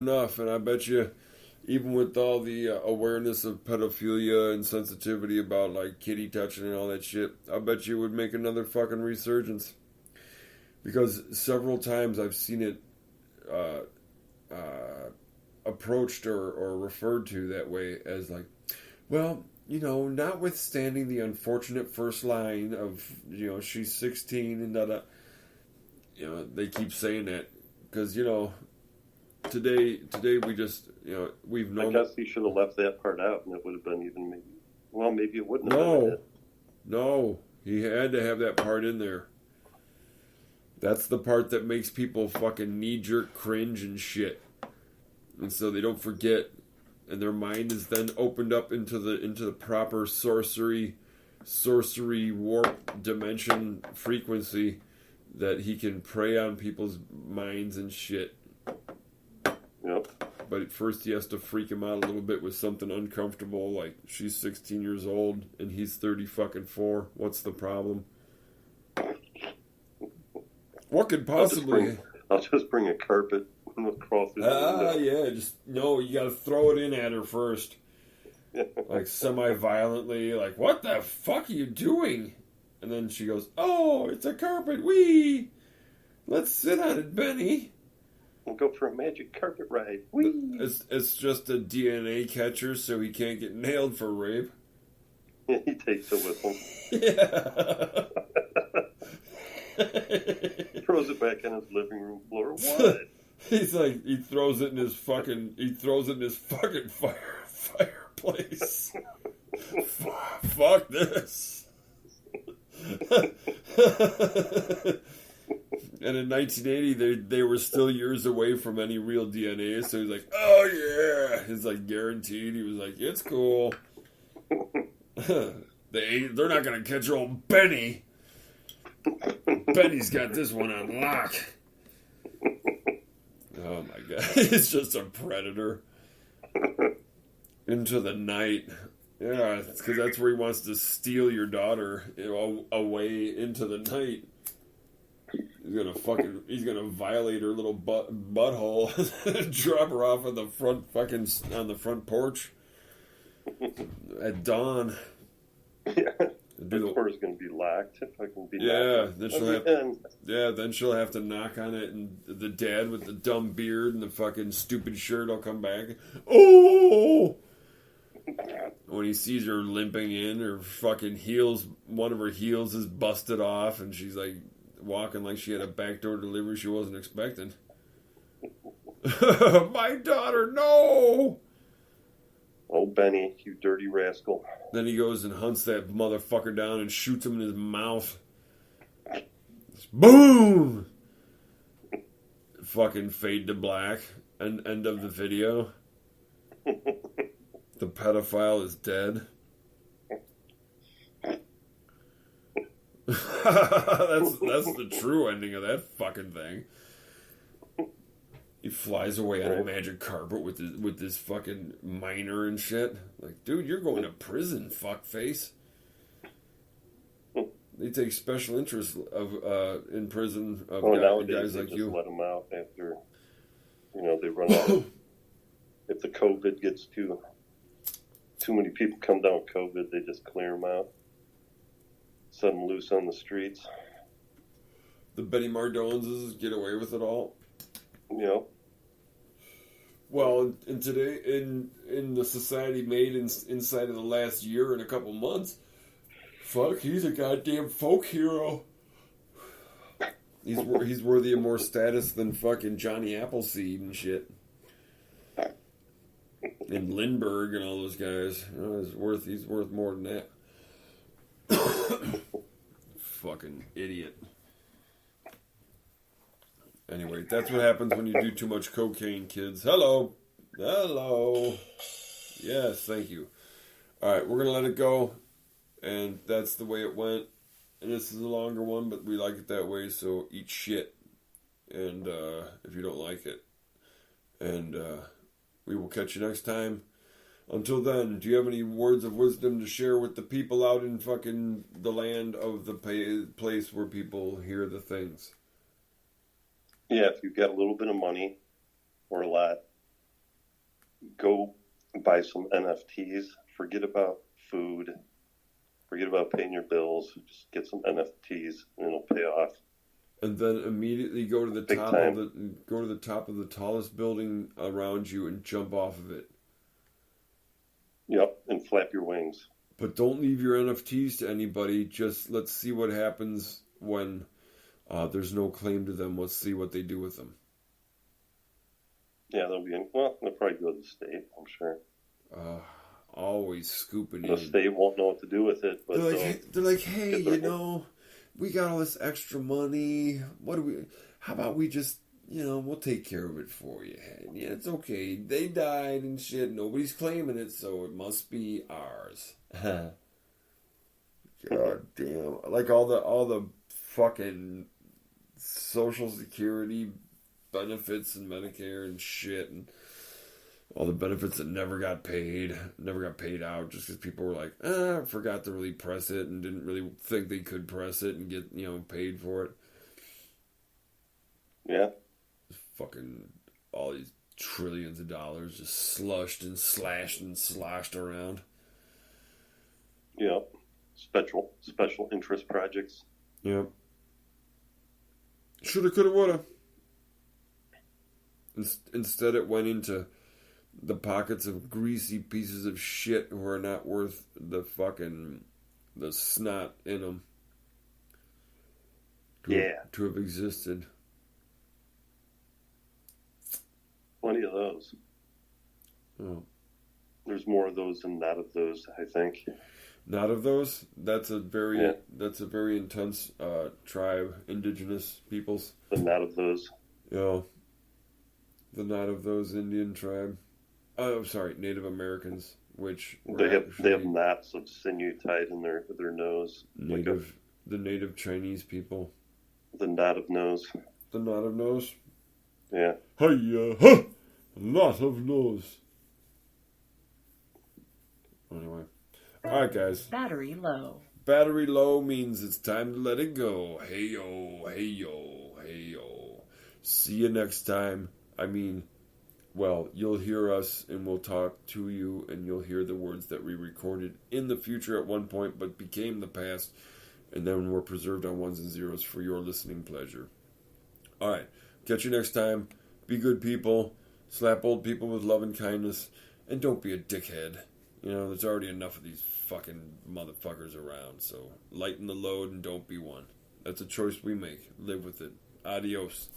enough, and I bet you, even with all the awareness of pedophilia and sensitivity about like kitty touching and all that shit, I bet you it would make another fucking resurgence. Because several times I've seen it uh, approached or referred to that way as like, well, notwithstanding the unfortunate first line of, she's 16 and they keep saying that because, today we just, we've I known. guess he should have left that part out, and it would have been even maybe. Well, maybe it wouldn't have been. No, he had to have that part in there. That's the part that makes people fucking knee-jerk cringe and shit, and so they don't forget, and their mind is then opened up into the proper sorcery warp dimension frequency that he can prey on people's minds and shit. Yep. But first he has to freak him out a little bit with something uncomfortable, like she's 16 years old and he's 30 fucking 4. What's the problem? What could possibly... I'll just bring a carpet across the window. Yeah, you gotta throw it in at her first. Like semi-violently, like, what the fuck are you doing? And then she goes, oh, it's a carpet, wee! Let's sit on it, Benny. We'll go for a magic carpet ride. Whee! It's just a DNA catcher so he can't get nailed for rape. He takes it with him. Yeah. Throws it back on his living room floor. What? He's like, he throws it in his fucking fireplace. Fuck this. And in 1980, they were still years away from any real DNA, so he's like, oh yeah. He's like guaranteed. He was like, it's cool. They're not going to catch old Benny. Benny's got this one on lock. Oh my god. It's just a predator. Into the night. Yeah, it's because that's where he wants to steal your daughter away into the night. He's gonna violate her little butthole and drop her off on the front porch at dawn. Yeah. The door is going to be locked. If I can be then she'll have to knock on it, and the dad with the dumb beard and the fucking stupid shirt will come back. Oh! When he sees her limping in, her fucking heels, one of her heels is busted off, and she's like walking like she had a backdoor delivery she wasn't expecting. My daughter, no! Oh, Benny, you dirty rascal. Then he goes and hunts that motherfucker down and shoots him in his mouth. Boom! Fucking fade to black. End of the video. The pedophile is dead. That's the true ending of that fucking thing. He flies away on a magic carpet with this fucking minor and shit. Like, dude, you're going to prison, fuckface. They take special interest in prison of guys like you. Let them out after, they run out. If the COVID gets too many people come down with COVID, they just clear them out, set them loose on the streets. The Betty Mardoneses get away with it all. Yeah. Well, in today, in the society made inside of the last year and a couple months, fuck, he's a goddamn folk hero. He's worthy of more status than fucking Johnny Appleseed and shit, and Lindbergh and all those guys. He's worth more than that. Fucking idiot. Anyway, that's what happens when you do too much cocaine, kids. Hello. Yes, thank you. Alright, we're going to let it go. And that's the way it went. And this is a longer one, but we like it that way, so eat shit. And if you don't like it. And we will catch you next time. Until then, do you have any words of wisdom to share with the people out in fucking the land of the place where people hear the things? Yeah, if you've got a little bit of money, or a lot, go buy some NFTs. Forget about food. Forget about paying your bills. Just get some NFTs, and it'll pay off. And then immediately go to the Big top time. of the top of the tallest building around you and jump off of it. Yep, and flap your wings. But don't leave your NFTs to anybody. Just let's see what happens when there's no claim to them. Let's see what they do with them. Yeah, they'll probably go to the state, I'm sure. Always scooping The in. state won't know what to do with it, but they're like, hey, we got all this extra money. How about we just, we'll take care of it for you. Yeah, it's okay. They died and shit. Nobody's claiming it, so it must be ours. God damn. Like all the fucking Social Security benefits and Medicare and shit, and all the benefits that never got paid out just because people were like, forgot to really press it and didn't really think they could press it and get, paid for it. Yeah. Fucking all these trillions of dollars just slushed and slashed and sloshed around. Yep. Special interest projects. Yep. Shoulda, coulda, woulda. Instead, it went into the pockets of greasy pieces of shit who are not worth the snot in them. To have existed. Plenty of those. Oh. There's more of those than not of those, I think. Not of those? That's a very intense tribe, indigenous peoples. The not of those. Yeah. The not of those Indian tribe. I'm sorry, Native Americans, which they have knots of sinew tied in their nose. The native Chinese people. The knot of nose. The knot of nose? Yeah. Hi-ya, knot of nose. Anyway. Alright, guys. Battery low. Battery low means it's time to let it go. Hey-yo, hey-yo, hey-yo. See you next time. You'll hear us and we'll talk to you and you'll hear the words that we recorded in the future at one point but became the past and then were preserved on ones and zeros for your listening pleasure. Alright, catch you next time. Be good people. Slap old people with love and kindness. And don't be a dickhead. There's already enough of these fucking motherfuckers around, so lighten the load and don't be one. That's a choice we make. Live with it. Adios.